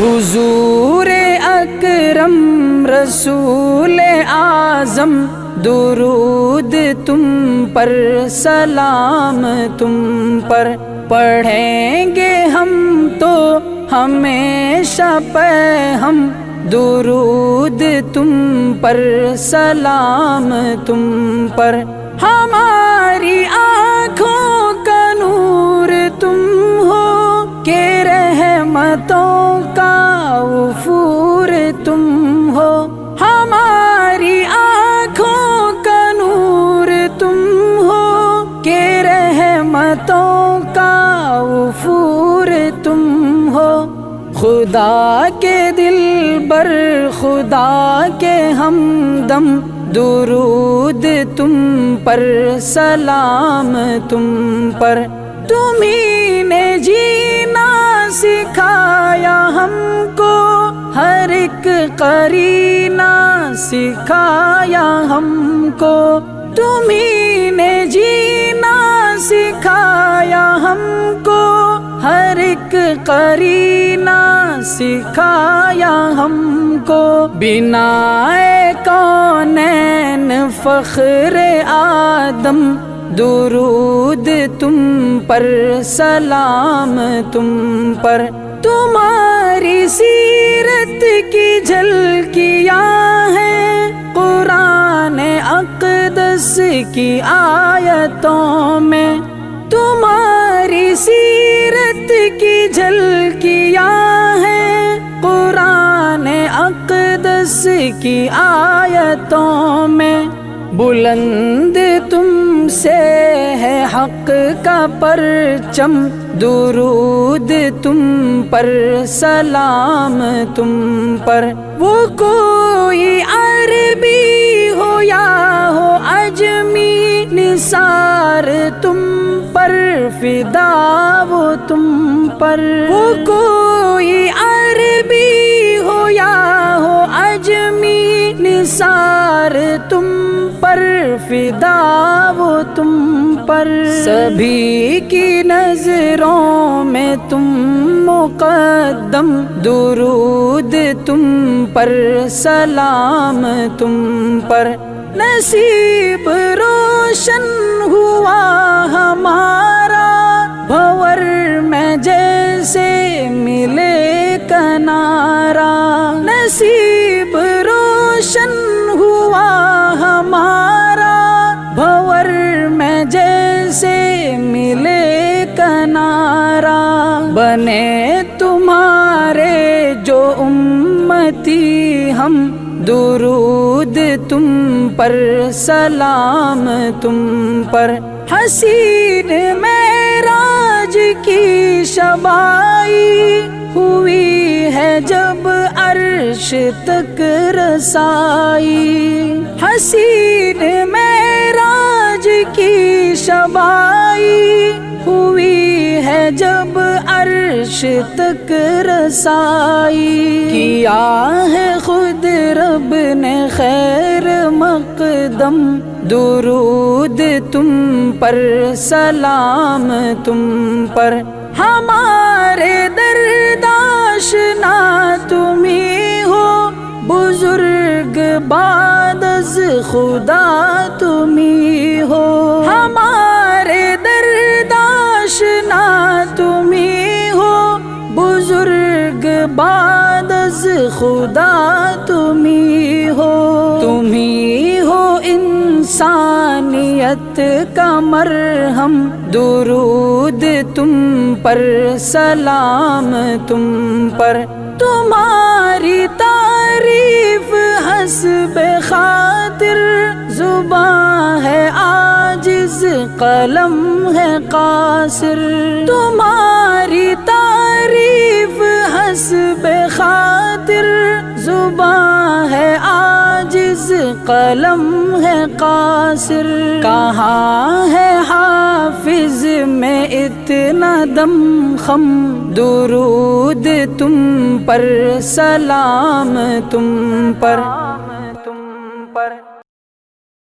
حضور اکرم رسول اعظم درود تم پر، سلام تم پر، پڑھیں گے ہم تو ہمیشہ پہ ہم درود تم پر، سلام تم پر، ہماری آنکھوں کا نور تم ہو کہ رحمتوں کا وفور تم ہو، ہماری آنکھوں کا نور تم ہو کہ رحمتوں کا وفور تم ہو، خدا کے دل بر، خدا کے ہمدم درود تم پر، سلام تم پر، تمہیں نے جینا سکھایا ہم کو، ہر ایک قرینہ سکھایا ہم کو، تمہیں نے جینا سکھایا ہم کو، ہر ایک قرینہ سکھایا ہم کو، بنا کونین فخر آدم درود تم پر، سلام تم پر، تمہاری سیرت کی جھلکیاں ہیں قرآن اقدس کی آیتوں میں، تمہاری سیرت کی جھلکیاں ہیں قرآن اقدس کی آیتوں میں، بلند تم سے ہے حق کا پرچم درود تم پر، سلام تم پر، وہ کوئی عربی ہو یا ہو عجمی نثار تم پر فدا وہ تم پر، وہ کوئی عربی ہو یا ہو عجمی نثار تم پر فدا وہ تم پر، سبھی کی نظروں میں تم مقدم درود تم پر، سلام تم پر، نصیب روشن ہوا ہمارا بھور میں جیسے ملے کنارا، نصیب روشن ہوا ہمارا بھور میں جیسے ملے کنارا، بنے تمہارے جو امتی ہم درود تم پر، سلام تم پر، حسین معراج کی شبائی ہوئی ہے جب عرش تک رسائی، حسین معراج کی شبائی ہوئی ہے جب عرش تک رسائی، کیا ہے خود رب نے خیر مقدم درود تم پر، سلام تم پر، ہمارے درد آشنا تمہیں ہو بزرگ بعد از خدا تمہیں ہو، ہمارے درد آشنا تمہیں ہو بزرگ بعد از خدا تمہیں ہو، تمہیں ہو انسانیت کا مرہم درود تم پر، سلام تم پر، تمہاری تعریف حسب خاطر زباں ہے عاجز قلم ہے قاصر، تمہاری تعریف حسب خاطر زباں ہے عاجز قلم ہے قاصر، کہاں ہے حافظ میں اتنا دم خم درود تم پر، سلام تم پر۔